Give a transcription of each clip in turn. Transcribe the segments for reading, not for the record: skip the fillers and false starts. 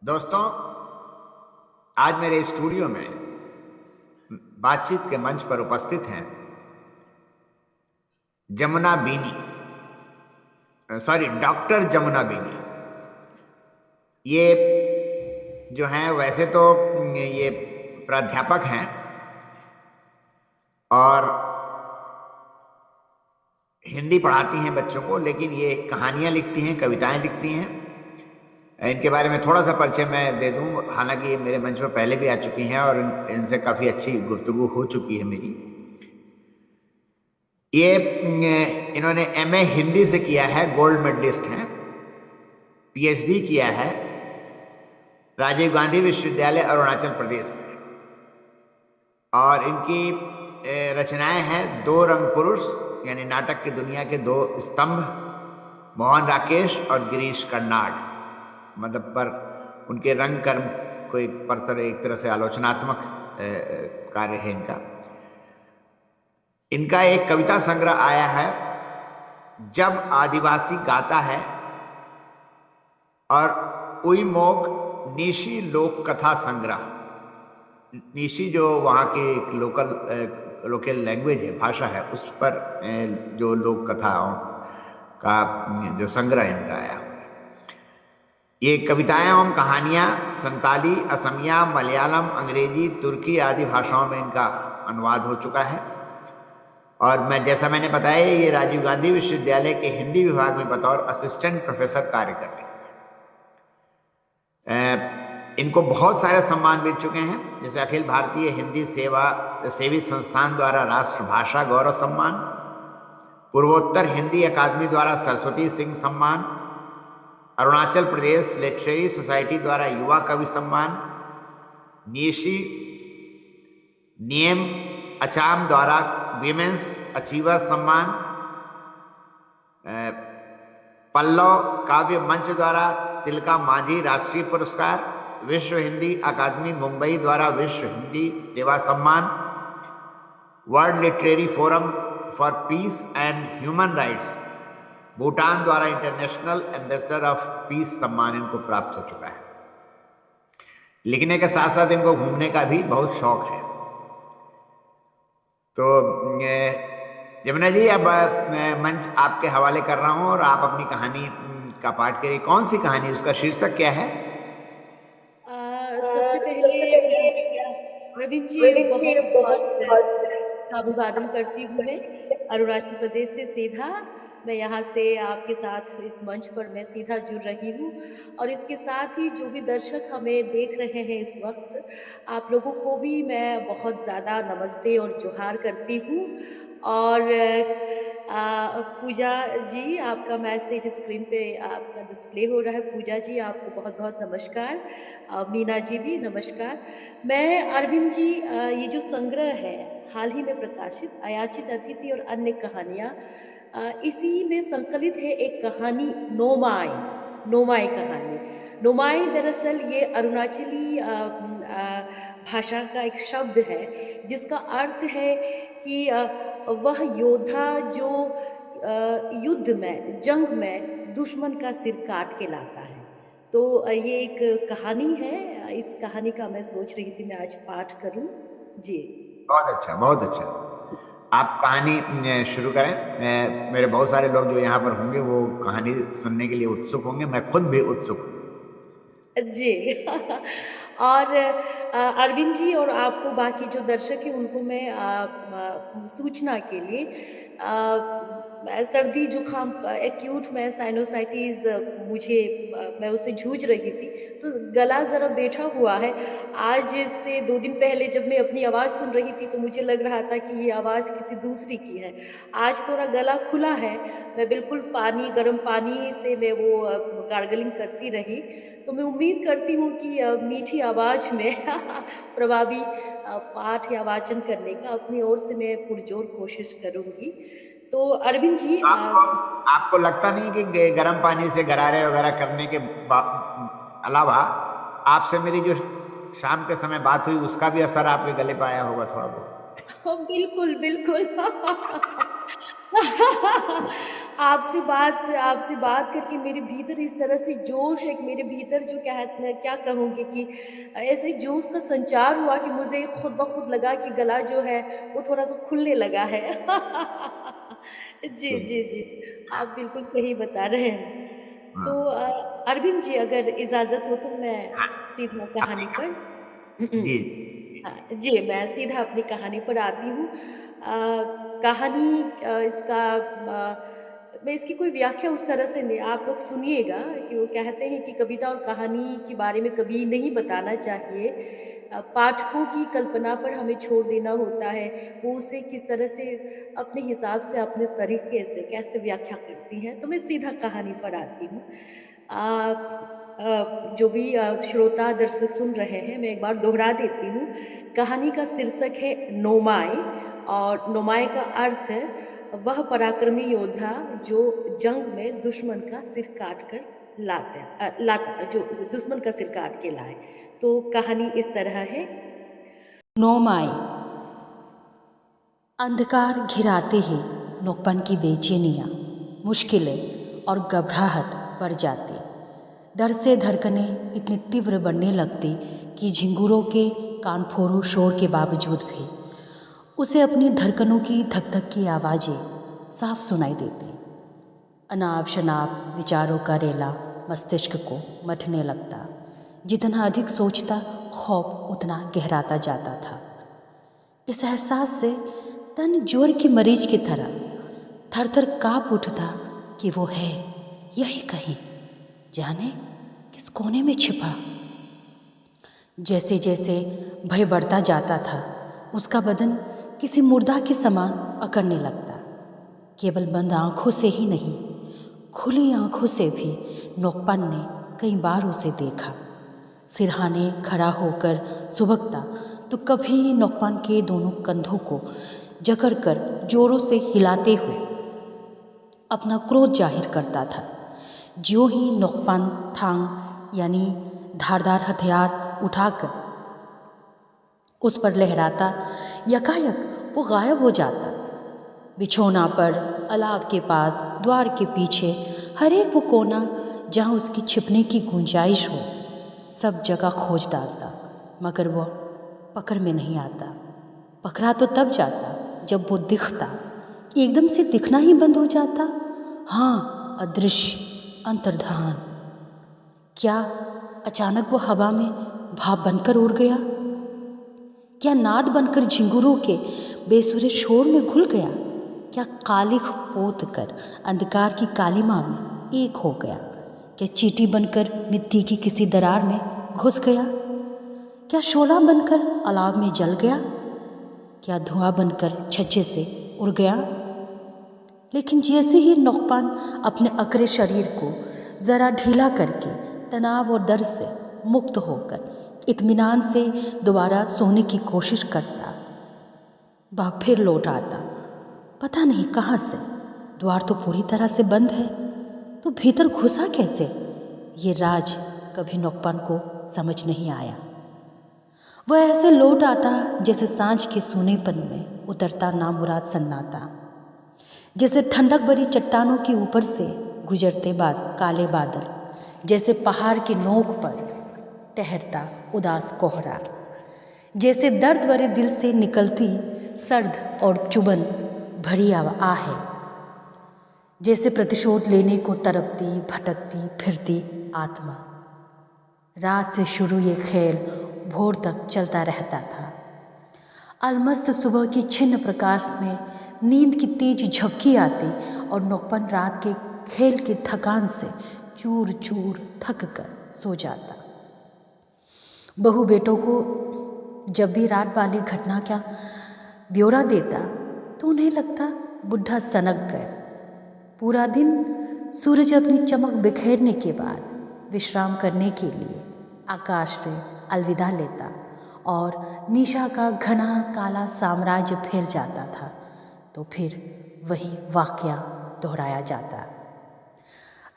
दोस्तों, आज मेरे स्टूडियो में बातचीत के मंच पर उपस्थित हैं जमुना बीनी, डॉक्टर जमुना बीनी। ये जो हैं वैसे तो ये प्राध्यापक हैं और हिंदी पढ़ाती हैं बच्चों को, लेकिन ये कहानियाँ लिखती हैं, कविताएं लिखती हैं। इनके बारे में थोड़ा सा परिचय मैं दे दूं, हालांकि ये मेरे मंच पर पहले भी आ चुकी हैं और इनसे काफ़ी अच्छी गुफ्तगू हो चुकी है मेरी। ये इन्होंने एमए हिंदी से किया है, गोल्ड मेडलिस्ट हैं। पीएचडी किया है राजीव गांधी विश्वविद्यालय अरुणाचल प्रदेश से। और इनकी रचनाएं हैं दो रंग पुरुष, यानी नाटक की दुनिया के दो स्तंभ, मोहन राकेश और गिरीश कर्नाड। मतलब पर उनके रंग कर्म को एक तरह से आलोचनात्मक कार्य है इनका। इनका एक कविता संग्रह आया है, जब आदिवासी गाता है, और उईमोक निशी लोक कथा संग्रह। निशी जो वहाँ की लोकल लैंग्वेज है, भाषा है, उस पर जो लोक कथाओं का जो संग्रह इनका आया। ये कविताएं एवं कहानियां संताली, असमिया, मलयालम, अंग्रेजी, तुर्की आदि भाषाओं में इनका अनुवाद हो चुका है। और जैसा मैंने बताया, ये राजीव गांधी विश्वविद्यालय के हिंदी विभाग में बतौर असिस्टेंट प्रोफेसर कार्य कर रहे हैं। इनको बहुत सारे सम्मान मिल चुके हैं, जैसे अखिल भारतीय हिंदी सेवी संस्थान द्वारा राष्ट्रभाषा गौरव सम्मान, पूर्वोत्तर हिंदी अकादमी द्वारा सरस्वती सिंह सम्मान, अरुणाचल प्रदेश लिटरेरी सोसाइटी द्वारा युवा कवि सम्मान, निशी नियम अचाम द्वारा विमेंस अचीवर सम्मान, पल्लव काव्य मंच द्वारा तिलका मांझी राष्ट्रीय पुरस्कार, विश्व हिंदी अकादमी मुंबई द्वारा विश्व हिंदी सेवा सम्मान, world literary forum for piece and human rights Bhutan द्वारा इंटरनेशनल एम्बेसडर ऑफ पीस सम्मान इनको प्राप्त हो चुका है। लिखने के साथ साथ इनको घूमने का भी बहुत शौक है। तो जमुना जी, अब मंच आपके हवाले कर रहा हूं और आप अपनी कहानी का पाठ करिए। कौन सी कहानी, उसका शीर्षक क्या है? सबसे पहले प्रवीण जी, बहुत बहुत का अभिवादन करती हूँ मैं। अरुणाचल प्रदेश से सीधा मैं यहाँ से आपके साथ इस मंच पर मैं सीधा जुड़ रही हूँ, और इसके साथ ही जो भी दर्शक हमें देख रहे हैं इस वक्त, आप लोगों को भी मैं बहुत ज़्यादा नमस्ते और जोहार करती हूँ। और पूजा जी, आपका मैसेज स्क्रीन पे आपका डिस्प्ले हो रहा है। पूजा जी, आपको बहुत बहुत नमस्कार। मीना जी भी नमस्कार। मैं अरविंद जी, ये जो संग्रह है हाल ही में प्रकाशित अयाचित अतिथि और अन्य कहानियाँ, इसी में संकलित है एक कहानी नोमाई। नोमाई कहानी, नोमाई दरअसल ये अरुणाचली भाषा का एक शब्द है, जिसका अर्थ है कि वह योद्धा जो युद्ध में, जंग में दुश्मन का सिर काट के लाता है। तो ये एक कहानी है। इस कहानी का मैं सोच रही थी मैं आज पाठ करूं। जी, बहुत अच्छा, बहुत अच्छा। आप कहानी शुरू करें। मेरे बहुत सारे लोग जो यहाँ पर होंगे वो कहानी सुनने के लिए उत्सुक होंगे, मैं खुद भी उत्सुक हूँ। जी। और अरविंद जी और आपको बाकी जो दर्शक हैं उनको मैं सूचना के लिए, सर्दी जुकाम एक्यूट में साइनोसाइटिस मुझे, मैं उससे जूझ रही थी, तो गला ज़रा बैठा हुआ है। आज से 2 दिन पहले जब मैं अपनी आवाज़ सुन रही थी तो मुझे लग रहा था कि ये आवाज़ किसी दूसरी की है। आज थोड़ा गला खुला है। मैं बिल्कुल पानी, गर्म पानी से मैं वो गार्गलिंग करती रही। तो मैं उम्मीद करती हूँ कि मीठी आवाज़ में प्रभावी पाठ या वाचन करने का अपनी ओर से मैं पुरजोर कोशिश करूँगी। तो अरविंद जी, आपको आपको लगता नहीं कि गर्म पानी से गरारे वगैरह करने के अलावा आपसे मेरी जो शाम के समय बात हुई उसका भी असर आपके गले पे आया होगा थोड़ा बहुत? बिल्कुल, बिल्कुल। आपसे बात करके मेरे भीतर इस तरह से जोश एक मेरे भीतर जो क्या कहूँगी कि ऐसे जोश का संचार हुआ कि मुझे खुद ब खुद लगा कि गला जो है वो थोड़ा-सा खुलने लगा है। जी, जी। जी, जी। आप बिल्कुल सही बता रहे हैं। तो हाँ, अरविंद जी अगर इजाज़त हो तो मैं हाँ, सीधा अपनी कहानी कहा पर जी, हाँ, जी, मैं सीधा अपनी कहानी पर आती हूँ। कहानी इसका मैं इसकी कोई व्याख्या उस तरह से नहीं आप लोग सुनिएगा कि वो कहते हैं कि कविता और कहानी के बारे में कभी नहीं बताना चाहिए। पाठकों की कल्पना पर हमें छोड़ देना होता है, वो उसे किस तरह से अपने हिसाब से, अपने तरीके से कैसे व्याख्या करती हैं। तो मैं सीधा कहानी पर आती हूँ। जो भी श्रोता दर्शक सुन रहे हैं, मैं एक बार दोहरा देती हूँ। कहानी का शीर्षक है नोमाई और नोमाई का अर्थ है वह पराक्रमी योद्धा जो जंग में दुश्मन का सिर काट कर जो दुश्मन का सिर काट के लाए। तो कहानी इस तरह है। नोमाई। अंधकार घिराते ही नोकपन की बेचैनियाँ, मुश्किलें और घबराहट बढ़ जाती। डर से धड़कनें इतनी तीव्र बढ़ने लगती कि झिंगुरों के कानफोड़ू शोर के बावजूद भी उसे अपनी धड़कनों की धक-धक की आवाज़ें साफ सुनाई देती। अनाप-शनाप विचारों का रेला मस्तिष्क को मथने लगता। जितना अधिक सोचता, खौफ उतना गहराता जाता था। इस एहसास से तन ज्वर के मरीज की तरह थर-थर काँप उठता कि वो है यही कहीं, जाने किस कोने में छिपा। जैसे जैसे भय बढ़ता जाता था, उसका बदन किसी मुर्दा के समान अकड़ने लगता। केवल बंद आँखों से ही नहीं, खुली आँखों से भी नोकपन ने कई बार उसे देखा। सिरहाने खड़ा होकर सुबकता तो कभी नोकपन के दोनों कंधों को जकड़कर जोरों से हिलाते हुए अपना क्रोध जाहिर करता था। ज्यों ही नोकपन थांग यानी धारदार हथियार उठाकर उस पर लहराता, यकायक वो गायब हो जाता। बिछौना पर, अलाव के पास, द्वार के पीछे, हर एक वो कोना जहाँ उसकी छिपने की गुंजाइश हो, सब जगह खोज डालता, मगर वो पकड़ में नहीं आता। पकड़ा तो तब जाता जब वो दिखता, एकदम से दिखना ही बंद हो जाता। हाँ, अदृश्य, अंतर्धान। क्या अचानक वो हवा में भाप बनकर उड़ गया? क्या नाद बनकर झिंगुरों के बेसुरे शोर में घुल गया? क्या कालिख पोत कर अंधकार की कालिमा में एक हो गया? क्या चींटी बनकर मिट्टी की किसी दरार में घुस गया? क्या शोला बनकर अलाव में जल गया? क्या धुआं बनकर छज्जे से उड़ गया? लेकिन जैसे ही नौकपान अपने अकड़े शरीर को ज़रा ढीला करके तनाव और डर से मुक्त होकर इत्मीनान से दोबारा सोने की कोशिश करता, वह फिर लौट आता। पता नहीं कहाँ से। द्वार तो पूरी तरह से बंद है, तो भीतर घुसा कैसे? ये राज कभी नौकपान को समझ नहीं आया। वह ऐसे लौट आता जैसे सांझ के सूनेपन में उतरता नामुराद सन्नाटा, जैसे ठंडक भरी चट्टानों के ऊपर से गुजरते बाद काले बादल, जैसे पहाड़ की नोक पर ठहरता उदास कोहरा, जैसे दर्द भरे दिल से निकलती सर्द और चुभन भरी आहें, जैसे प्रतिशोध लेने को तड़पती भटकती फिरती आत्मा। रात से शुरू ये खेल भोर तक चलता रहता था। अलमस्त सुबह की छिन्न प्रकाश में नींद की तेज झपकी आती और नौकपन रात के खेल की थकान से चूर चूर थक कर सो जाता। बहू बेटों को जब भी रात वाली घटना का ब्यौरा देता तो उन्हें लगता बुढ़ा सनक गया। पूरा दिन सूरज अपनी चमक बिखेरने के बाद विश्राम करने के लिए आकाश से अलविदा लेता और निशा का घना काला साम्राज्य फैल जाता था, तो फिर वही वाकया दोहराया जाता।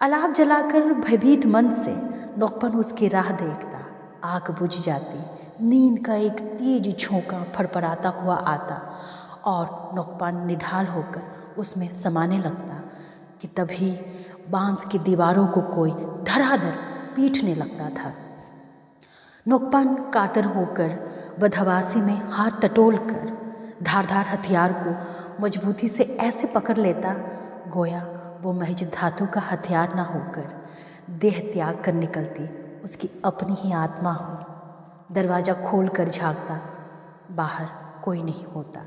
अलाव जलाकर भयभीत मन से नौकपन उसकी राह देखता। आग बुझ जाती, नींद का एक तेज झोंका फड़फड़ाता हुआ आता और नौकपन निढाल होकर उसमें समाने लगता। कि तभी बांस की दीवारों को कोई धड़ाधड़ पीटने लगता था। नोकपान कातर होकर बदहवासी में हाथ टटोल कर धारदार हथियार को मजबूती से ऐसे पकड़ लेता गोया वो महज धातु का हथियार ना होकर देह त्याग कर निकलती उसकी अपनी ही आत्मा हो। दरवाज़ा खोल कर झाँकता, बाहर कोई नहीं होता।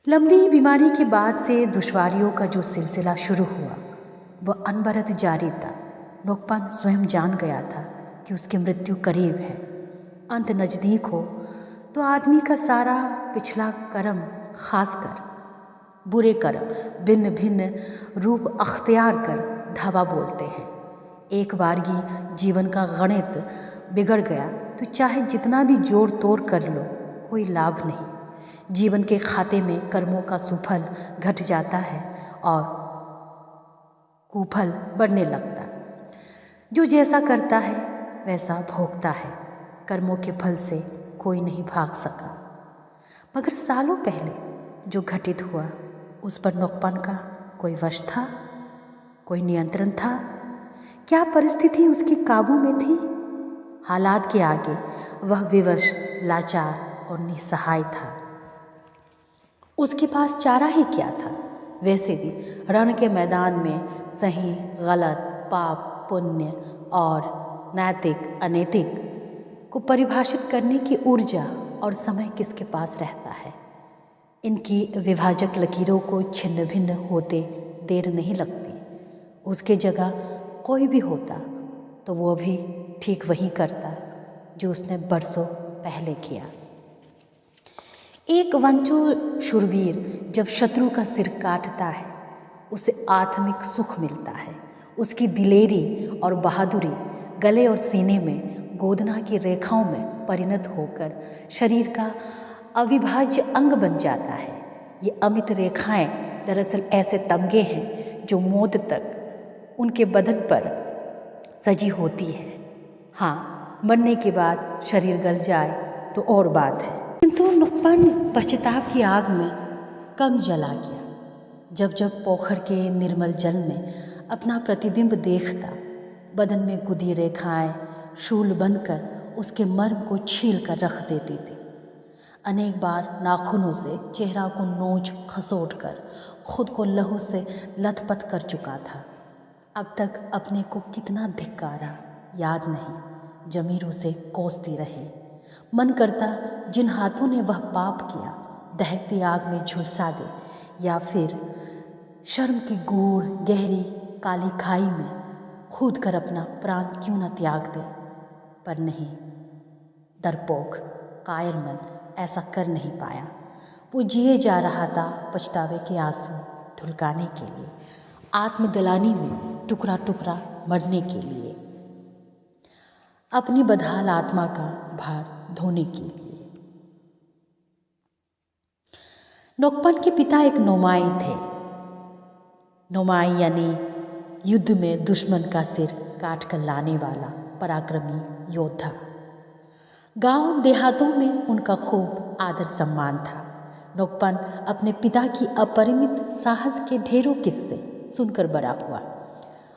लंबी बीमारी के बाद से दुश्वारियों का जो सिलसिला शुरू हुआ वह अनवरत जारी था। नोकपान स्वयं जान गया था कि उसकी मृत्यु करीब है, अंत नज़दीक हो तो आदमी का सारा पिछला कर्म, खासकर बुरे कर्म भिन्न भिन्न रूप अख्तियार कर धावा बोलते हैं। एक बारगी जीवन का गणित बिगड़ गया तो चाहे जितना भी जोड़ तोड़ कर लो कोई लाभ नहीं। जीवन के खाते में कर्मों का सुफल घट जाता है और कुफल बढ़ने लगता। जो जैसा करता है वैसा भोगता है। कर्मों के फल से कोई नहीं भाग सका। मगर सालों पहले जो घटित हुआ उस पर नोकपान का कोई वश था, कोई नियंत्रण था? क्या परिस्थिति उसके काबू में थी? हालात के आगे वह विवश, लाचार और निसहाय था। उसके पास चारा ही क्या था? वैसे भी रण के मैदान में सही गलत, पाप पुण्य और नैतिक अनैतिक को परिभाषित करने की ऊर्जा और समय किसके पास रहता है? इनकी विभाजक लकीरों को छिन्न भिन्न होते देर नहीं लगती। उसके जगह कोई भी होता तो वो भी ठीक वही करता जो उसने बरसों पहले किया। एक वंचू शूरवीर जब शत्रु का सिर काटता है उसे आत्मिक सुख मिलता है। उसकी दिलेरी और बहादुरी गले और सीने में गोदना की रेखाओं में परिणत होकर शरीर का अविभाज्य अंग बन जाता है। ये अमित रेखाएं दरअसल ऐसे तमगे हैं जो मौत तक उनके बदन पर सजी होती है। हाँ, मरने के बाद शरीर गल जाए तो और बात है। किंतु नोकपान पश्चाताप की आग में कम जला गया। जब जब पोखर के निर्मल जल में अपना प्रतिबिंब देखता, बदन में गुदी रेखाएं शूल बनकर उसके मर्म को छील कर रख देती थी। अनेक बार नाखूनों से चेहरा को नोच खसोट कर खुद को लहू से लथपथ कर चुका था। अब तक अपने को कितना धिक्कारा याद नहीं, जमीर उसे कोसती रही। मन करता जिन हाथों ने वह पाप किया दहकती आग में झुलसा दे, या फिर शर्म की गूढ़ गहरी काली खाई में कूद कर अपना प्राण क्यों न त्याग दे। पर नहीं, डरपोक कायर मन ऐसा कर नहीं पाया। वो जिए जा रहा था पछतावे के आंसू ढुलकाने के लिए, आत्मगलानी में टुकड़ा टुकड़ा मरने के लिए, अपनी बदहाल आत्मा का भार धोने के लिए। नोकपान के पिता एक नोमाई थे। नोमाई यानी युद्ध में दुश्मन का सिर काट कर लाने वाला पराक्रमी योद्धा। गांव देहातों में उनका खूब आदर सम्मान था। नोकपान अपने पिता की अपरिमित साहस के ढेरों किस्से सुनकर बड़ा हुआ।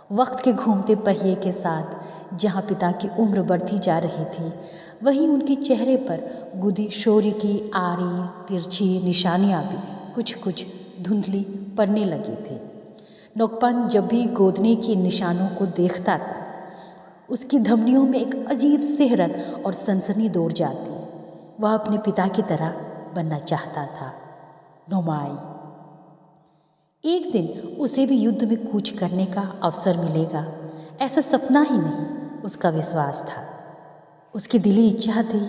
वक्त के घूमते पहिए के साथ जहाँ पिता की उम्र बढ़ती जा रही थी, वहीं उनके चेहरे पर गुदी शौर्य की आड़ी तिरछी निशानियाँ भी कुछ कुछ धुंधली पड़ने लगी थी। नोकपान जब भी गोदने के निशानों को देखता था, उसकी धमनियों में एक अजीब सिहरन और सनसनी दौड़ जाती। वह अपने पिता की तरह बनना चाहता था। नोमाई, एक दिन उसे भी युद्ध में कूच करने का अवसर मिलेगा, ऐसा सपना ही नहीं उसका विश्वास था। उसकी दिली इच्छा थी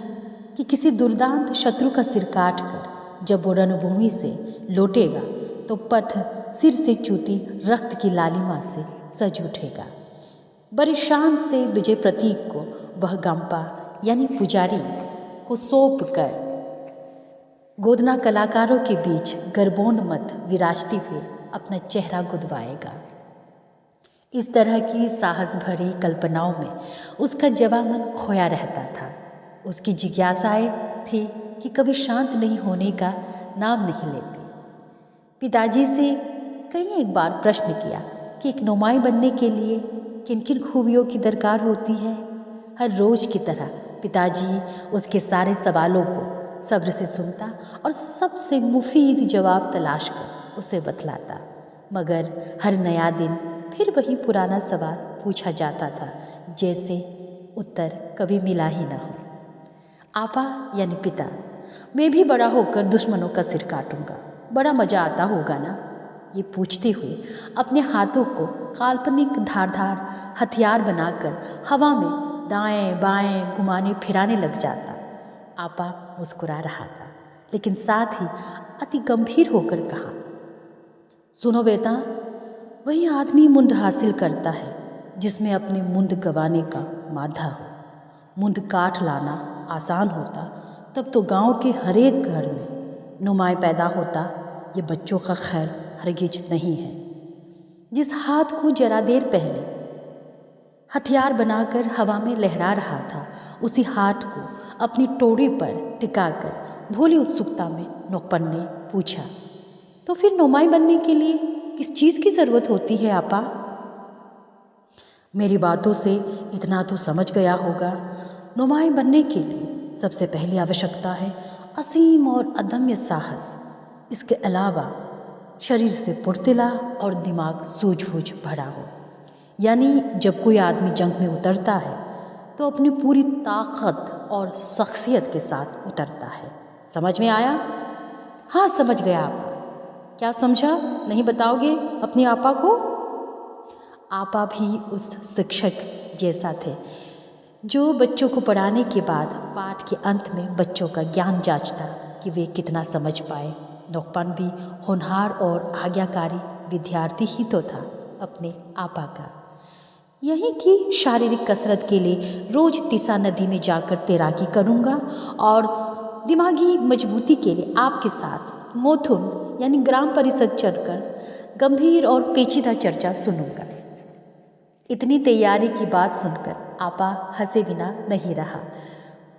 कि किसी दुर्दांत शत्रु का सिर काट कर जब वो रणभूमि से लौटेगा तो पथ सिर से चूती रक्त की लालिमा से सज उठेगा। बड़ी शान से विजय प्रतीक को वह गंपा यानी पुजारी को सौंप कर गोदना कलाकारों के बीच गर्भोन्मत्त विराजते हुए अपना चेहरा गुदवाएगा। इस तरह की साहस भरी कल्पनाओं में उसका जवां मन खोया रहता था। उसकी जिज्ञासाएं थी कि कभी शांत नहीं होने का नाम नहीं लेती। पिताजी से कई एक बार प्रश्न किया कि एक नुमाई बनने के लिए किन किन खूबियों की दरकार होती है। हर रोज़ की तरह पिताजी उसके सारे सवालों को सब्र से सुनता और सबसे मुफीद जवाब तलाश कर उसे बतलाता, मगर हर नया दिन फिर वही पुराना सवाल पूछा जाता था, जैसे उत्तर कभी मिला ही ना हो। आपा यानी पिता, मैं भी बड़ा होकर दुश्मनों का सिर काटूंगा, बड़ा मज़ा आता होगा ना, ये पूछते हुए अपने हाथों को काल्पनिक धारदार हथियार बनाकर हवा में दाएं बाएं घुमाने फिराने लग जाता। आपा मुस्कुरा रहा था, लेकिन साथ ही अति गंभीर होकर कहा, सुनो बेटा, वही आदमी मुंड हासिल करता है जिसमें अपने मुंड गंवाने का माधा हो। मुंड काट लाना आसान होता तब तो गांव के हर एक घर में नुमाई पैदा होता। ये बच्चों का खैर हरगिज नहीं है। जिस हाथ को जरा देर पहले हथियार बनाकर हवा में लहरा रहा था, उसी हाथ को अपनी टोड़ी पर टिकाकर भोली उत्सुकता में नोकपन ने पूछा, तो फिर नुमाई बनने के लिए किस चीज़ की ज़रूरत होती है आपा? मेरी बातों से इतना तो समझ गया होगा, नुमाई बनने के लिए सबसे पहली आवश्यकता है असीम और अदम्य साहस। इसके अलावा शरीर से फुर्तीला और दिमाग सूझबूझ भरा हो। यानी जब कोई आदमी जंग में उतरता है तो अपनी पूरी ताकत और शख्सियत के साथ उतरता है। समझ में आया? हाँ समझ गया आपा। क्या समझा, नहीं बताओगे अपनी आपा को? आपा भी उस शिक्षक जैसा थे जो बच्चों को पढ़ाने के बाद पाठ के अंत में बच्चों का ज्ञान जांचता कि वे कितना समझ पाए। नोकपन भी होनहार और आज्ञाकारी विद्यार्थी ही तो था अपने आपा का। यही कि शारीरिक कसरत के लिए रोज़ तीसा नदी में जाकर तैराकी करूँगा और दिमागी मजबूती के लिए आपके साथ मोथुन यानी ग्राम परिषद चढ़कर गंभीर और पेचीदा चर्चा सुनूंगा। इतनी तैयारी की बात सुनकर आपा हंसे बिना नहीं रहा।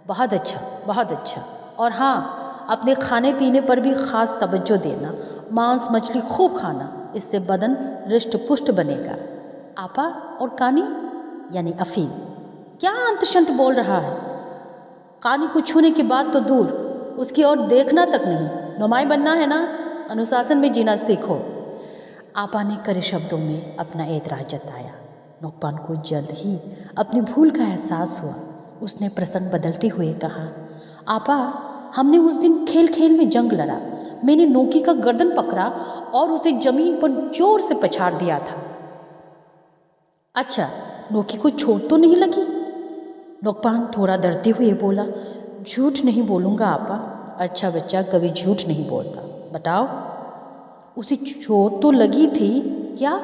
बहुत अच्छा, बहुत अच्छा। और हाँ, अपने खाने पीने पर भी ख़ास तवज्जो देना, मांस मछली खूब खाना, इससे बदन रिष्ट पुष्ट बनेगा। आपा और कानी यानी अफीम, क्या अंतशंत बोल रहा है? कानी को छूने की बात तो दूर, उसकी ओर देखना तक नहीं। नुमाई बनना है ना, अनुशासन में जीना सीखो। आपा ने कड़े शब्दों में अपना एतराज़ जताया। नोकपान को जल्द ही अपनी भूल का एहसास हुआ। उसने प्रसंग बदलते हुए कहा, आपा, हमने उस दिन खेल खेल में जंग लड़ा। मैंने नोकी का गर्दन पकड़ा और उसे जमीन पर जोर से पछाड़ दिया था। अच्छा, नोकी को चोट तो नहीं लगी? नोकपान थोड़ा डरते हुए बोला, झूठ नहीं बोलूँगा आपा। अच्छा बच्चा कभी झूठ नहीं बोलता, बताओ। उसे चोट तो लगी थी क्या?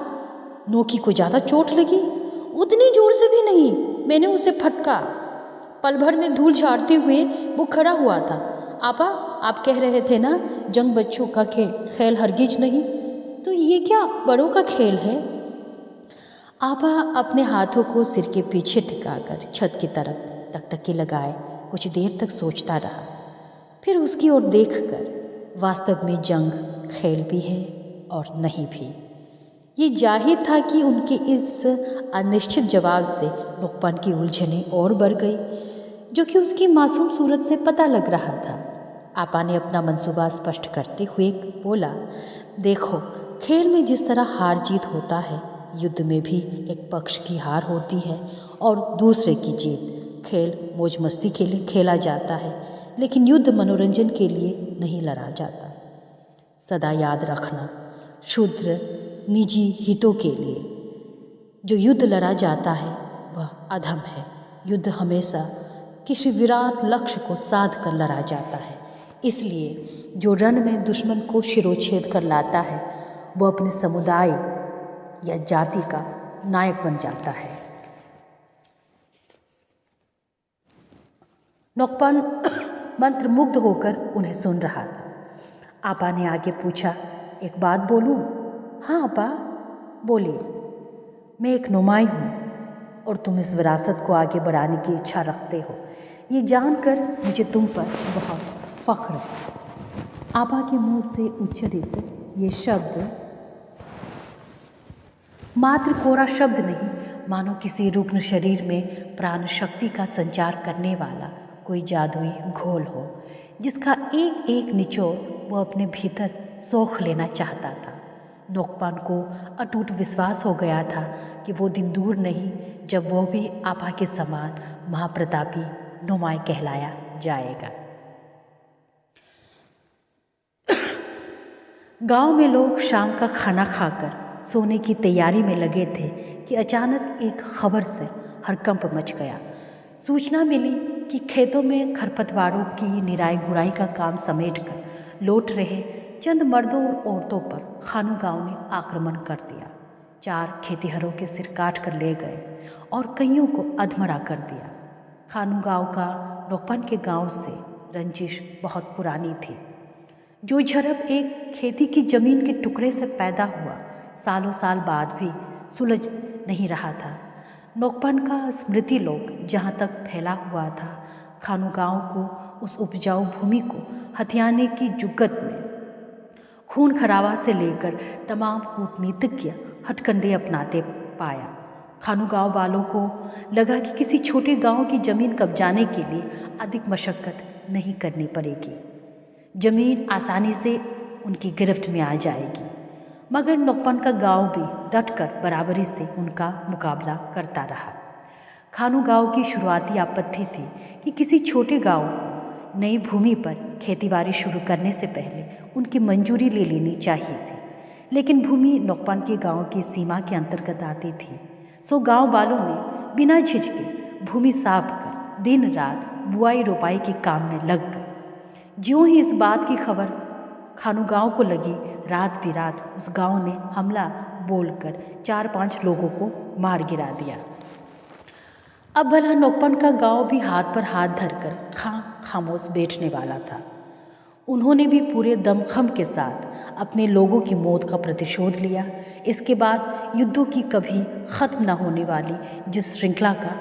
नोकी को ज़्यादा चोट लगी? उतनी जोर से भी नहीं, मैंने उसे फटका। पल भर में धूल झाड़ते हुए वो खड़ा हुआ था। आपा, आप कह रहे थे ना जंग बच्चों का खेल हरगिज नहीं, तो ये क्या बड़ों का खेल है? आपा अपने हाथों को सिर के पीछे टिकाकर छत की तरफ टकटकी लगाए कुछ देर तक सोचता रहा। फिर उसकी ओर देखकर, वास्तव में जंग खेल भी है और नहीं भी। ये जाहिर था कि उनके इस अनिश्चित जवाब से नोकपान की उलझनें और बढ़ गई, जो कि उसकी मासूम सूरत से पता लग रहा था। आपा ने अपना मंसूबा स्पष्ट करते हुए बोला, देखो, खेल में जिस तरह हार जीत होता है, युद्ध में भी एक पक्ष की हार होती है और दूसरे की जीत। खेल मौज मस्ती के लिए खेला जाता है, लेकिन युद्ध मनोरंजन के लिए नहीं लड़ा जाता। सदा याद रखना, शूद्र निजी हितों के लिए जो युद्ध लड़ा जाता है वह अधम है। युद्ध हमेशा किसी विराट लक्ष्य को साध कर लड़ा जाता है। इसलिए जो रण में दुश्मन को शिरोच्छेद कर लाता है वो अपने समुदाय या जाति का नायक बन जाता है। नोकपान मंत्रमुग्ध होकर उन्हें सुन रहा था। आपा ने आगे पूछा, एक बात बोलूं? हाँ आपा, बोलिए। मैं एक नुमाई हूँ और तुम इस विरासत को आगे बढ़ाने की इच्छा रखते हो, ये जानकर मुझे तुम पर बहुत फख्र है। आपा के मुंह से उच्चरित ये शब्द मात्र कोरा शब्द नहीं, मानो किसी रुग्ण शरीर में प्राण शक्ति का संचार करने वाला कोई जादुई घोल हो, जिसका एक एक निचोड़ वो अपने भीतर सोख लेना चाहता था। नोकपान को अटूट विश्वास हो गया था कि वो दिन दूर नहीं जब वो भी आपा के समान महाप्रतापी नोमाई कहलाया जाएगा। गांव में लोग शाम का खाना खाकर सोने की तैयारी में लगे थे कि अचानक एक खबर से हड़कंप मच गया। सूचना मिली कि खेतों में खरपतवारों की निराई गुड़ाई का काम समेटकर लौट रहे चंद मर्दों और औरतों पर खानू गांव ने आक्रमण कर दिया। 4 खेतिहरों के सिर काट कर ले गए और कईयों को अधमरा कर दिया। खानू गांव का नोकपन के गांव से रंजिश बहुत पुरानी थी। जो झड़प एक खेती की जमीन के टुकड़े से पैदा हुआ, सालों साल बाद भी सुलझ नहीं रहा था। नोकपन का स्मृति लोक जहाँ तक फैला हुआ था, खानू गांव को उस उपजाऊ भूमि को हथियाने की जुगत में खून खराबा से लेकर तमाम कूटनीतिज्ञ हथकंडे अपनाते पाया। खानू गांव वालों को लगा कि किसी छोटे गांव की ज़मीन कब्जाने के लिए अधिक मशक्क़त नहीं करनी पड़ेगी, ज़मीन आसानी से उनकी गिरफ्त में आ जाएगी। मगर नोकपन का गांव भी डटकर बराबरी से उनका मुकाबला करता रहा। खानू गांव की शुरुआती आपत्ति थी कि किसी छोटे गांव को नई भूमि पर खेतीबाड़ी शुरू करने से पहले उनकी मंजूरी ले लेनी चाहिए थी, लेकिन भूमि नोकपन के गांव की सीमा के अंतर्गत आती थी। सो गांव वालों ने बिना झिझके भूमि साफ कर दिन रात बुआई रोपाई के काम में लग गए। ज्यों ही इस बात की खबर खानू गांव को लगी, रात बिरात उस गांव ने हमला बोलकर 4-5 लोगों को मार गिरा दिया। अब भला नोकपन का गांव भी हाथ पर हाथ धरकर खामोश बैठने वाला था। उन्होंने भी पूरे दमखम के साथ अपने लोगों की मौत का प्रतिशोध लिया। इसके बाद युद्धों की कभी ख़त्म न होने वाली जिस श्रृंखला का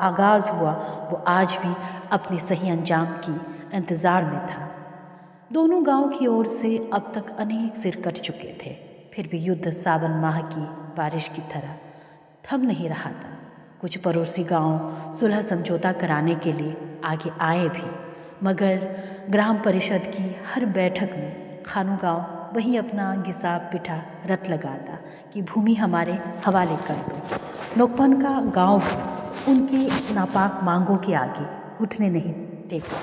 आगाज़ हुआ, वो आज भी अपने सही अंजाम की इंतज़ार में था। दोनों गांव की ओर से अब तक अनेक सिर कट चुके थे, फिर भी युद्ध सावन माह की बारिश की तरह थम नहीं रहा था। कुछ पड़ोसी गांव सुलह समझौता कराने के लिए आगे आए भी, मगर ग्राम परिषद की हर बैठक में खानू गांव वही अपना घिसा पिठा रट लगाता कि भूमि हमारे हवाले कर दो। नोकपन का गांव भी उनकी नापाक मांगों के आगे घुटने नहीं टेकता।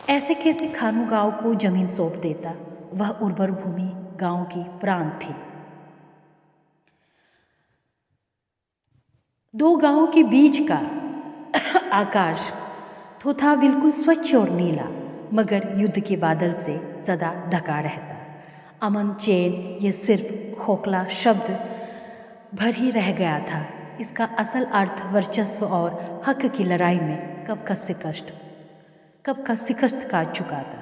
ऐसे कैसे खानू गांव को जमीन सौंप देता? वह उर्वर भूमि गांव की प्राण थी। 2 गांवों के बीच का आकाश तो था बिल्कुल स्वच्छ और नीला, मगर युद्ध के बादल से सदा ढका रहता। अमन चैन ये सिर्फ खोखला शब्द भर ही रह गया था। इसका असल अर्थ वर्चस्व और हक की लड़ाई में कब का शिकस्त काट चुका था।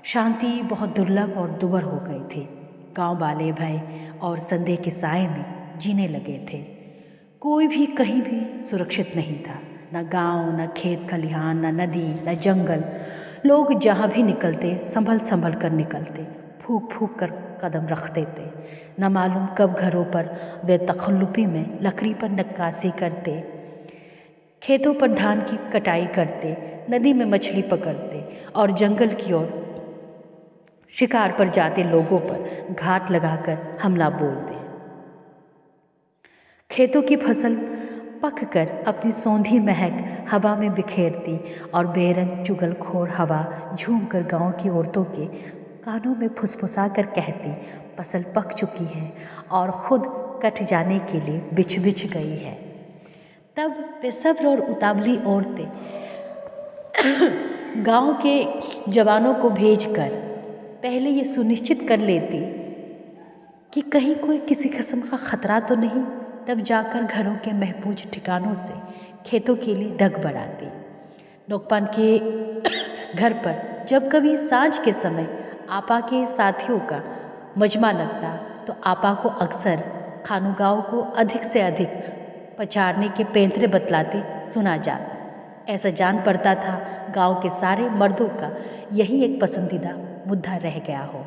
शांति बहुत दुर्लभ और दुर्बर हो गई थी। गांव वाले भय और संदेह के साए में जीने लगे थे। कोई भी कहीं भी सुरक्षित नहीं था, न गांव, न खेत खलिहान, न नदी, न जंगल। लोग जहाँ भी निकलते संभल संभल कर निकलते, फूंक फूंक कर कदम रखते थे। न मालूम कब घरों पर वे तखल्लुपी में लकड़ी पर नक्काशी करते, खेतों पर धान की कटाई करते, नदी में मछली पकड़ते और जंगल की ओर शिकार पर जाते लोगों पर घात लगाकर हमला बोल दे। खेतों की फसल पककर अपनी सौंधी महक हवा में बिखेरती और बेरंग चुगलखोर हवा झूमकर गांव की औरतों के कानों में फुसफुसा कर कहती, फसल पक चुकी है और खुद कट जाने के लिए बिछ बिछ गई है। तब बेसब्र और उतावली औरतें गांव के जवानों को भेजकर पहले ये सुनिश्चित कर लेती कि कहीं कोई किसी किस्म का खतरा तो नहीं, तब जाकर घरों के महफूज ठिकानों से खेतों के लिए डग बढ़ाती। नोकपान के घर पर जब कभी सांझ के समय आपा के साथियों का मजमा लगता तो आपा को अक्सर खानू गांव को अधिक से अधिक पछाड़ने के पैंतरे बतलाते सुना जाता। ऐसा जान पड़ता था गांव के सारे मर्दों का यही एक पसंदीदा मुद्दा रह गया हो।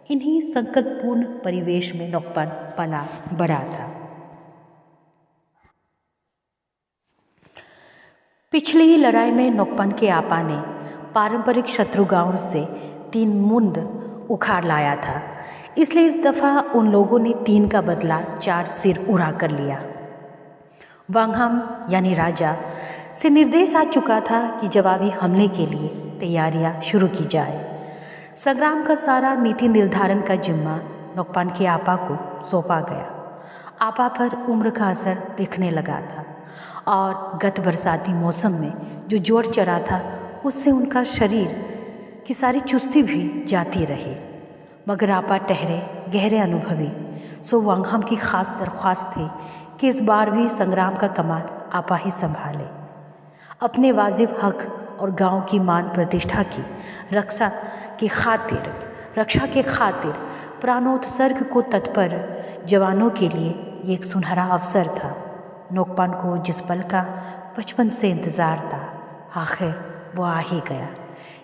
इन्हीं संकटपूर्ण परिवेश में नोकपन पला बड़ा था। पिछली ही लड़ाई में नोकपन के आपा ने पारंपरिक शत्रु गांवों से 3 मुंड उखाड़ लाया था, इसलिए इस दफ़ा उन लोगों ने 3 का बदला 4 सिर उड़ा कर लिया। वांगहम यानी राजा से निर्देश आ चुका था कि जवाबी हमले के लिए तैयारियां शुरू की जाए। संग्राम का सारा नीति निर्धारण का जिम्मा नोकपन के आपा को सौंपा गया। आपा पर उम्र का असर दिखने लगा था और गत बरसाती मौसम में जो जोर चढ़ा था उससे उनका शरीर की सारी चुस्ती भी जाती रही। मगर आपा ठहरे गहरे अनुभवी, सो वांगहम की खास दरख्वास्त थी कि इस बार भी संग्राम का कमान आपा ही संभाले। अपने वाजिब हक और गांव की मान प्रतिष्ठा की रक्षा के खातिर प्राणोत्सर्ग को तत्पर जवानों के लिए ये एक सुनहरा अवसर था। नोकपन को जिस पल का बचपन से इंतज़ार था, आखिर वो आ ही गया।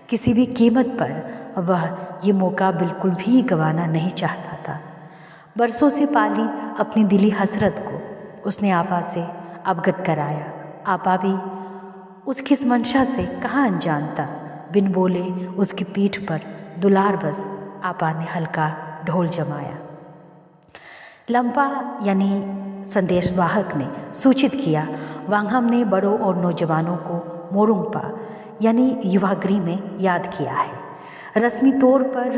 किसी भी कीमत पर वह ये मौका बिल्कुल भी गंवाना नहीं चाहता था। बरसों से पाली अपनी दिली हसरत को उसने आपा से अवगत कराया। आपा भी उसकी इस मंशा से कहाँ अनजान था। बिन बोले उसकी पीठ पर दुलार बस आपा ने हल्का ढोल जमाया। लंपा यानी संदेशवाहक ने सूचित किया। वांगहम ने बड़ों और नौजवानों को मोरुंगपा यानी युवागृह में याद किया है। रस्मी तौर पर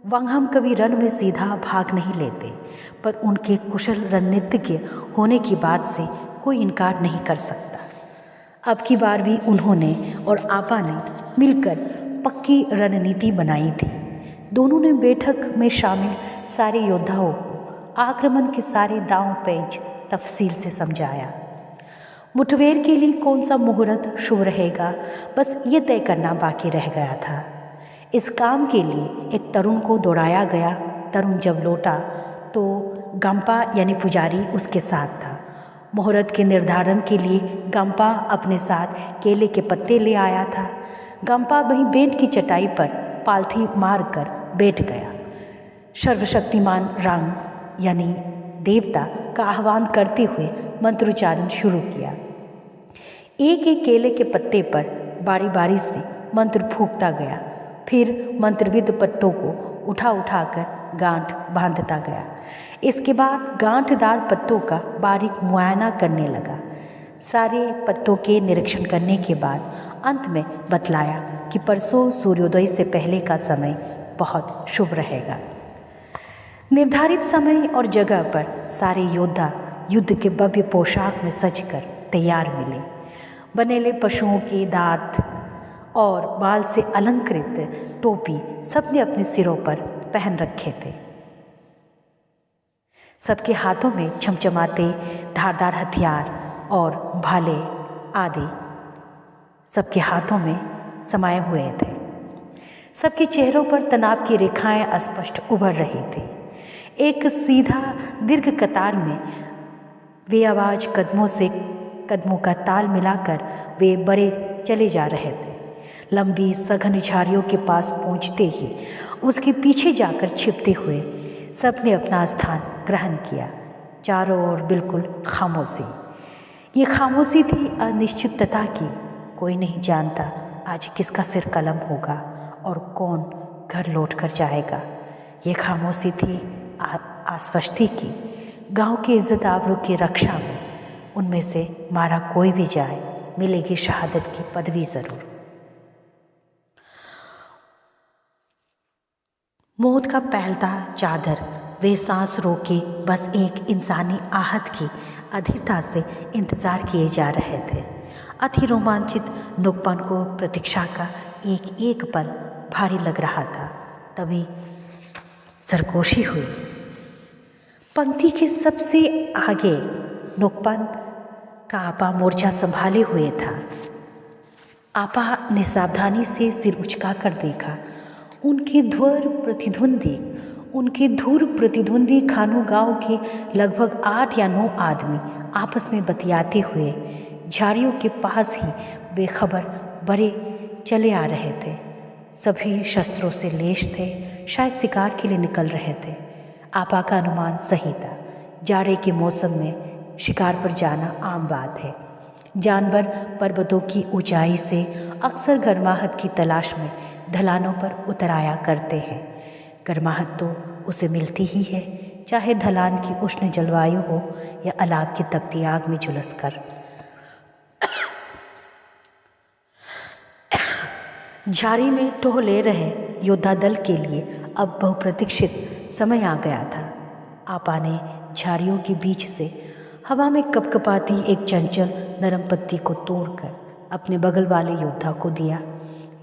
वांगहम कभी रण में सीधा भाग नहीं लेते, पर उनके कुशल रणनीतिज्ञ होने की बात से कोई इनकार नहीं कर सकता। अब की बार भी उन्होंने और आपा ने मिलकर पक्की रणनीति बनाई थी। दोनों ने बैठक में शामिल सारे योद्धाओं को आक्रमण के सारे दांव पेच तफसील से समझाया। मुठभेड़ के लिए कौन सा मुहूर्त शुभ रहेगा, बस ये तय करना बाकी रह गया था। इस काम के लिए एक तरुण को दौड़ाया गया। तरुण जब लौटा तो गंपा यानी पुजारी उसके साथ था। मुहूर्त के निर्धारण के लिए गंपा अपने साथ केले के पत्ते ले आया था। गंपा वहीं बेंट की चटाई पर पालथी मार कर बैठ गया। सर्वशक्तिमान रंग यानी देवता का आह्वान करते हुए मंत्रोच्चारण शुरू किया। एक एक केले के पत्ते पर बारी बारी से मंत्र फूंकता गया। फिर मंत्रविद पत्तों को उठा कर गांठ बांधता गया। इसके बाद गांठदार पत्तों का बारीक मुआयना करने लगा। सारे पत्तों के निरीक्षण करने के बाद अंत में बतलाया कि परसों सूर्योदय से पहले का समय बहुत शुभ रहेगा। निर्धारित समय और जगह पर सारे योद्धा युद्ध के भव्य पोशाक में सजकर तैयार मिले। बनेले पशुओं के दांत और बाल से अलंकृत टोपी सबने अपने सिरों पर पहन रखे थे। सबके हाथों में चमचमाते धारदार हथियार और भाले आदि सबके हाथों में समाये हुए थे। सबके चेहरों पर तनाव की रेखाएं स्पष्ट उभर रही थी। एक सीधा दीर्घ कतार में वे आवाज कदमों का ताल मिलाकर वे बड़े चले जा रहे थे। लंबी सघन झाड़ियों के पास पहुंचते ही उसके पीछे जाकर छिपते हुए सबने अपना स्थान ग्रहण किया। चारों ओर बिल्कुल खामोशी। ये खामोशी थी अनिश्चितता की। कोई नहीं जानता आज किसका सिर कलम होगा और कौन घर लौट कर जाएगा। ये खामोशी थी आश्वस्ति की। गांव की इज्जत आबरू की रक्षा में उनमें से मारा कोई भी जाए मिलेगी शहादत की पदवी जरूर। मौत का फैलता चादर वे सांस रोके बस एक इंसानी आहत की अधीरता से इंतज़ार किए जा रहे थे। अति रोमांचित नोकपन को प्रतीक्षा का एक एक पल भारी लग रहा था। तभी सरगोशी हुई। पंक्ति के सबसे आगे नोकपन का आपा मोर्चा संभाले हुए था। आपा ने सावधानी से सिर उचका कर देखा। उनके धूर प्रतिद्वंदी खानू गांव के लगभग 8 या 9 आदमी आपस में बतियाते हुए झाड़ियों के पास ही बेखबर बड़े चले आ रहे थे। सभी शस्त्रों से लैस थे। शायद शिकार के लिए निकल रहे थे। आपा का अनुमान सही था। जाड़े के मौसम में शिकार पर जाना आम बात है। जानवर पर्वतों की ऊंचाई से अक्सर गर्माहट की तलाश में ढलानों पर उतर आया करते हैं। गर्माहट तो उसे मिलती ही है, चाहे ढलान की उष्ण जलवायु हो या अलाव की तपती आग में झुलस कर। झाड़ी में टोह ले रहे योद्धा दल के लिए अब बहुप्रतीक्षित समय आ गया था। आपा ने झाड़ियों के बीच से हवा में कपकपाती एक चंचल नरम पत्ती को तोड़कर अपने बगल वाले योद्धा को दिया।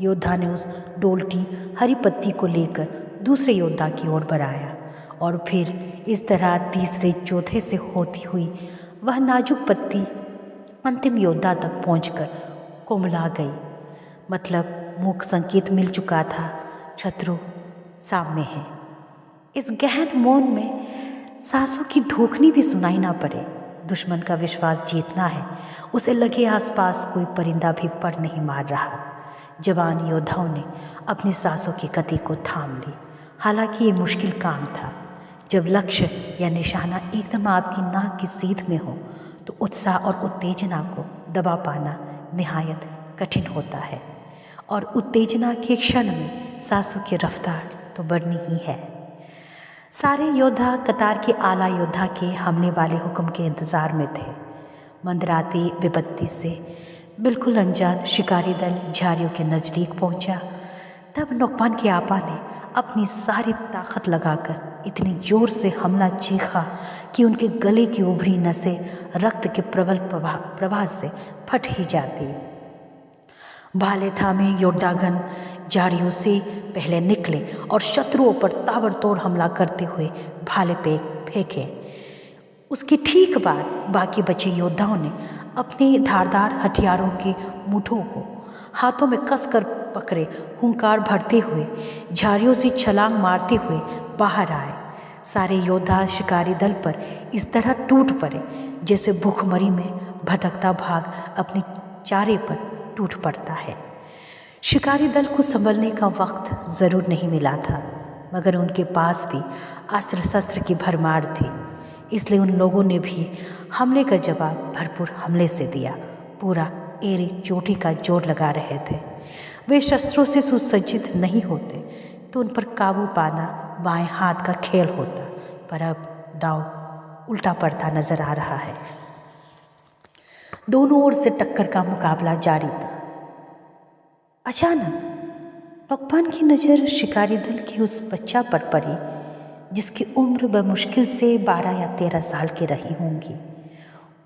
योद्धा ने उस डोलती हरी पत्ती को लेकर दूसरे योद्धा की ओर बढ़ाया और फिर इस तरह तीसरे चौथे से होती हुई वह नाजुक पत्ती अंतिम योद्धा तक पहुंचकर कोमला गई। मतलब मूक संकेत मिल चुका था, शत्रु सामने है। इस गहन मौन में सांसों की धोखनी भी सुनाई ना पड़े। दुश्मन का विश्वास जीतना है, उसे लगे आसपास कोई परिंदा भी पर नहीं मार रहा। जवान योद्धाओं ने अपनी सांसों की गति को थाम ली। हालांकि ये मुश्किल काम था। जब लक्ष्य या निशाना एकदम आपकी नाक की सीध में हो तो उत्साह और उत्तेजना को दबा पाना निहायत कठिन होता है, और उत्तेजना के क्षण में सांसों की रफ्तार तो बढ़नी ही है। सारे योद्धा कतार के आला योद्धा के हमले वाले हुक्म के इंतज़ार में थे। मंदराती विपत्ति से बिल्कुल अनजान शिकारी दल झाड़ियों के नज़दीक पहुंचा। तब नौकपान के आपा ने अपनी सारी ताकत लगाकर इतनी जोर से हमला चीखा कि उनके गले की उभरी नसें रक्त के प्रबल प्रवाह से फट ही जाती। भाले थामे योद्धागण झाड़ियों से पहले निकले और शत्रुओं पर ताबड़तोड़ हमला करते हुए भाले फेंके। उसके ठीक बाद बाकी बचे योद्धाओं ने अपने धारदार हथियारों के मुठों को हाथों में कसकर पकड़े हुंकार भरते हुए झाड़ियों से छलांग मारते हुए बाहर आए। सारे योद्धा शिकारी दल पर इस तरह टूट पड़े जैसे भूखमरी में भटकता भाग अपने चारे पर टूट पड़ता है। शिकारी दल को संभलने का वक्त ज़रूर नहीं मिला था, मगर उनके पास भी अस्त्र शस्त्र की भरमार थी। इसलिए उन लोगों ने भी हमले का जवाब भरपूर हमले से दिया। पूरा एड़ी चोटी का जोर लगा रहे थे। वे शस्त्रों से सुसज्जित नहीं होते तो उन पर काबू पाना बाएं हाथ का खेल होता, पर अब दाव उल्टा पड़ता नजर आ रहा है। दोनों ओर से टक्कर का मुकाबला जारी था। अचानक नौकपान की नज़र शिकारी दल के उस बच्चा पर पड़ी जिसकी उम्र बमुश्किल से 12 या 13 साल की रही होंगी।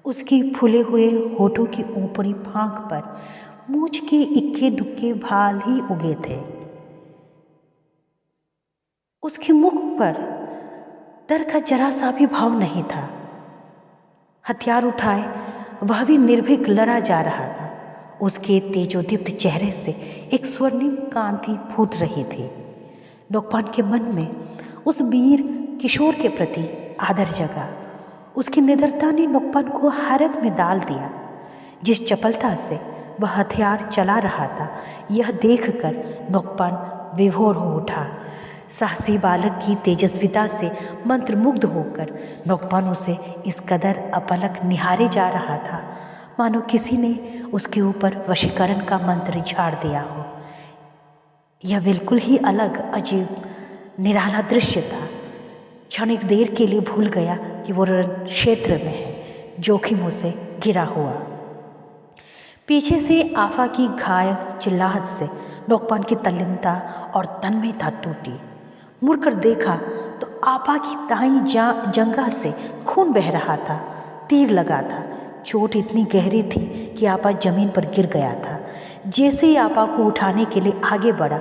उसकी फूले हुए होठों की ऊपरी फांक पर मूंछ के इक्के दुक्के भाल ही उगे थे। उसके मुख पर डर का जरा सा भी भाव नहीं था। हथियार उठाए वह भी निर्भीक लड़ा जा रहा था। उसके तेजोदीप्त चेहरे से एक स्वर्णिम कांति फूट रही थी। नौकपान के मन में उस वीर किशोर के प्रति आदर जगा। उसकी निडरता ने नौकपान को हैरत में डाल दिया। जिस चपलता से वह हथियार चला रहा था, यह देखकर नौकपान विभोर हो उठा। साहसी बालक की तेजस्विता से मंत्रमुग्ध होकर नौकपान उसे इस कदर अपलक निहारे जा रहा था मानो किसी ने उसके ऊपर वशीकरण का मंत्र झाड़ दिया हो। यह बिल्कुल ही अलग, अजीब, निराला दृश्य था। क्षणिक देर के लिए भूल गया कि वो रण क्षेत्र में है, जोखिमों से घिरा हुआ। पीछे से आफा की घायल चिल्लाहट से नौकपान की तल्लीनता और तन्मयता टूटी। मुड़कर देखा तो आपा की दाईं जंघा से खून बह रहा था। तीर लगा था। चोट इतनी गहरी थी कि आपा जमीन पर गिर गया था। जैसे ही आपा को उठाने के लिए आगे बढ़ा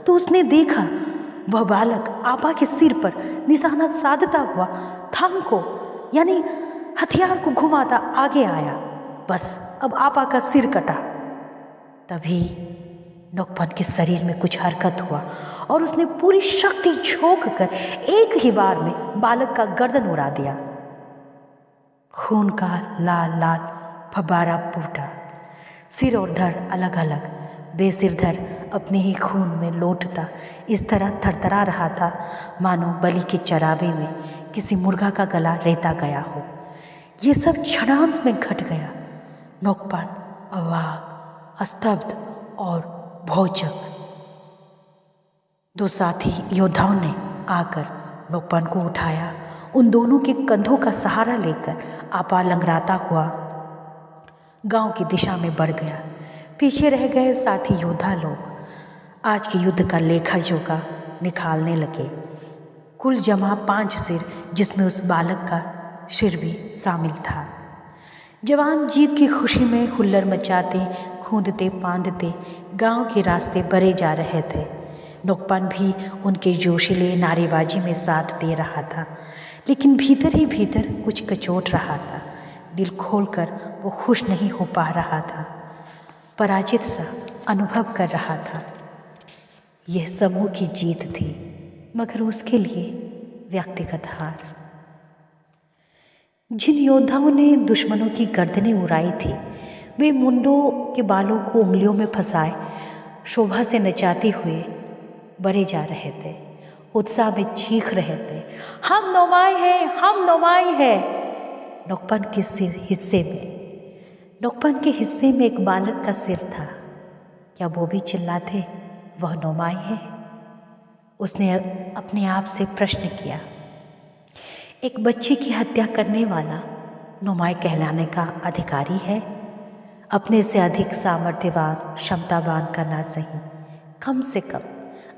तो उसने देखा वह बालक आपा के सिर पर निशाना साधता हुआ थम को यानी हथियार को घुमाता आगे आया। बस अब आपा का सिर कटा। तभी नौकपान के शरीर में कुछ हरकत हुआ और उसने पूरी शक्ति झोंक कर एक ही बार में बालक का गर्दन उड़ा दिया। खून का लाल लाल फब्बारा फूटा। सिर और धड़ अलग अलग, बेसिरधर अपने ही खून में लोटता इस तरह थरथरा रहा था मानो बलि के चरावे में किसी मुर्गा का गला रेता गया हो। ये सब क्षणांश में घट गया। नोकपान अवाक, स्तब्ध और भौचक। दो साथी योद्धाओं ने आकर नोकपान को उठाया। उन दोनों के कंधों का सहारा लेकर आपा लंगड़ाता हुआ गांव की दिशा में बढ़ गया। पीछे रह गए साथी योद्धा लोग आज के युद्ध का लेखा जोखा निकालने लगे। कुल जमा 5 सिर, जिसमें उस बालक का सिर भी शामिल था। जवान जीत की खुशी में हुल्लड़ मचाते, कूदते पांदते गांव के रास्ते बरे जा रहे थे। नोकपान भी उनके जोशीले नारेबाजी में साथ दे रहा था, लेकिन भीतर ही भीतर कुछ कचोट रहा था। दिल खोलकर वो खुश नहीं हो पा रहा था, पराजित सा अनुभव कर रहा था। यह समूह की जीत थी, मगर उसके लिए व्यक्तिगत हार। जिन योद्धाओं ने दुश्मनों की गर्दनें उड़ाई थी, वे मुंडों के बालों को उंगलियों में फंसाए शोभा से नचाते हुए बढ़े जा रहे थे। उत्साह में चीख रहे थे, हम नौमाई हैं, हम नौमाई हैं। नोकपान के हिस्से में एक बालक का सिर था। क्या वो भी चिल्लाते, वह नौमाई है? उसने अपने आप से प्रश्न किया। एक बच्चे की हत्या करने वाला नौमाई कहलाने का अधिकारी है? अपने से अधिक सामर्थ्यवान, क्षमतावान का ना सही, कम से कम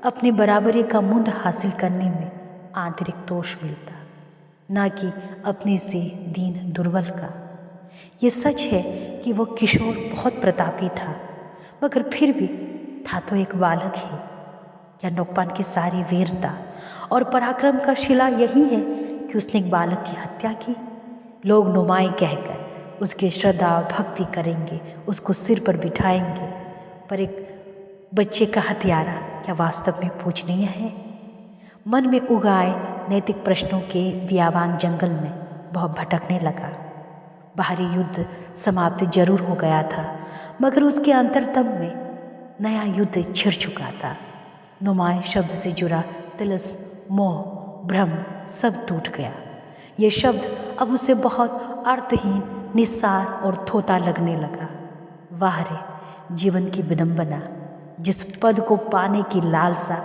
अपनी बराबरी का मुंड हासिल करने में आंतरिक दोष मिलता, ना कि अपने से दीन दुर्बल का। ये सच है कि वो किशोर बहुत प्रतापी था, मगर फिर भी था तो एक बालक ही। क्या नोकपान की सारी वीरता और पराक्रम का शिला यही है कि उसने एक बालक की हत्या की? लोग नुमाई कहकर उसकी श्रद्धा भक्ति करेंगे, उसको सिर पर बिठाएंगे, पर एक बच्चे का हत्यारा क्या वास्तव में पूजनीय है? मन में उगाए नैतिक प्रश्नों के व्यावान जंगल में वह भटकने लगा। बाहरी युद्ध समाप्त जरूर हो गया था, मगर उसके अंतरतम में नया युद्ध छिड़ चुका था। नुमाई शब्द से जुड़ा तिलस्म, मोह, भ्रम सब टूट गया। ये शब्द अब उसे बहुत अर्थहीन, निस्सार और थोथा लगने लगा। वाह रे जीवन की विडंबना! जिस पद को पाने की लालसा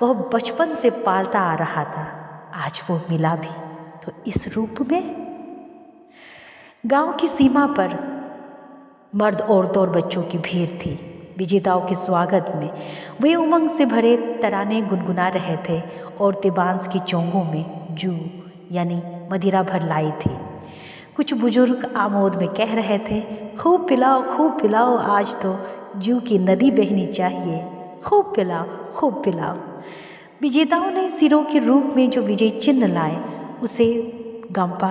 वह बचपन से पालता आ रहा था, आज वो मिला भी तो इस रूप में। गांव की सीमा पर मर्द, औरतों और बच्चों की भीड़ थी। विजेताओं के स्वागत में वे उमंग से भरे तराने गुनगुना रहे थे। औरतें बांस की चोंगों में जू यानी मदिरा भर लाई थी। कुछ बुजुर्ग आमोद में कह रहे थे, खूब पिलाओ, आज तो जू की नदी बहनी चाहिए, खूब पिलाओ। विजेताओं ने सिरों के रूप में जो विजय चिन्ह लाए उसे गंपा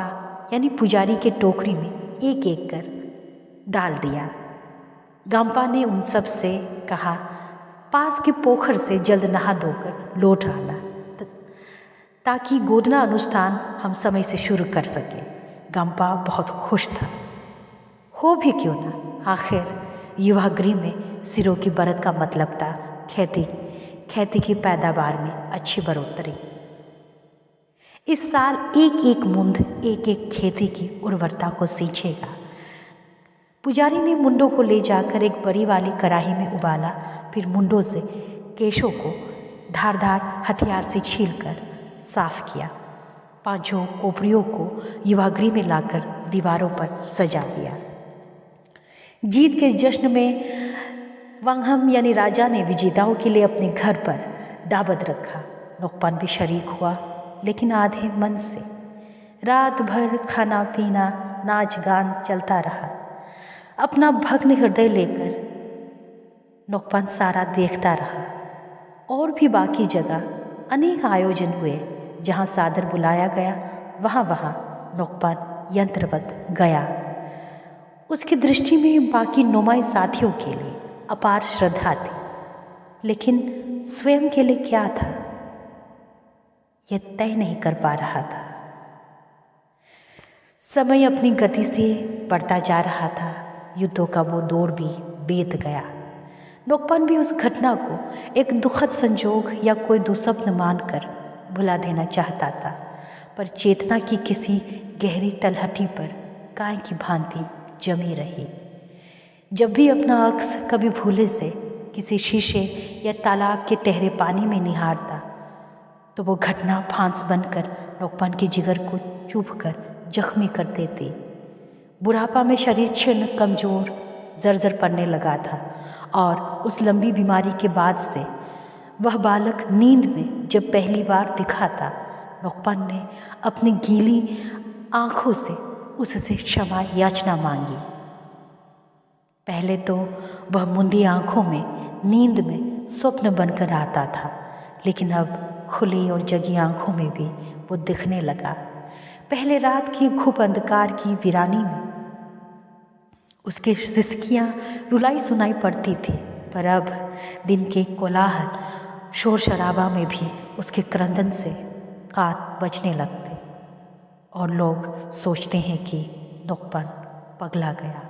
यानी पुजारी के टोकरी में एक एक कर डाल दिया। गंपा ने उन सब से कहा, पास के पोखर से जल्द नहा धोकर लौट आना, ताकि गोदना अनुष्ठान हम समय से शुरू कर सके। गंपा बहुत खुश था, हो भी क्यों ना, आखिर युवा गृह में सिरों की बरत का मतलब था खेती की पैदावार में अच्छी बढ़ोतरी। इस साल एक मुंड एक खेती की उर्वरता को सींचेगा। पुजारी ने मुंडों को ले जाकर एक बड़ी वाली कढ़ाई में उबाला, फिर मुंडों से केशों को धारदार हथियार से छीलकर साफ किया। 5 कोपरियों को युवागृह में लाकर दीवारों पर सजा दिया। जीत के जश्न में वांगहम यानी राजा ने विजेताओं के लिए अपने घर पर दावत रखा। नोकपान भी शरीक हुआ, लेकिन आधे मन से। रात भर खाना पीना, नाच गान चलता रहा। अपना भग्न हृदय लेकर नोकपान सारा देखता रहा। और भी बाकी जगह अनेक आयोजन हुए। जहाँ सादर बुलाया गया वहाँ नोकपान यंत्रवत गया। उसकी दृष्टि में बाकी नोमाई साथियों के लिए अपार श्रद्धा थी, लेकिन स्वयं के लिए क्या था यह तय नहीं कर पा रहा था। समय अपनी गति से बढ़ता जा रहा था। युद्धों का वो दौर भी बीत गया। नोकपान भी उस घटना को एक दुखद संजोग या कोई दुस्वप्न मानकर भुला देना चाहता था, पर चेतना की किसी गहरी तलहटी पर गाय की भांति जमी रही। जब भी अपना अक्स कभी भूले से किसी शीशे या तालाब के ठहरे पानी में निहारता, तो वो घटना फांस बनकर नोकपान के जिगर को चुभकर जख्मी कर देती। बुढ़ापा में शरीर क्षीण, कमज़ोर, जर्जर पड़ने लगा था और उस लंबी बीमारी के बाद से वह बालक नींद में जब पहली बार दिखा था, नोकपान ने अपनी गीली आँखों से उससे क्षमा याचना मांगी। पहले तो वह मुंदी आँखों में नींद में स्वप्न बनकर आता था, लेकिन अब खुली और जगी आँखों में भी वो दिखने लगा। पहले रात की घुप अंधकार की वीरानी में उसके सिसकियाँ रुलाई सुनाई पड़ती थी, पर अब दिन के कोलाहल शोर शराबा में भी उसके क्रंदन से कान बजने लगते और लोग सोचते हैं कि नोकपान पगला गया।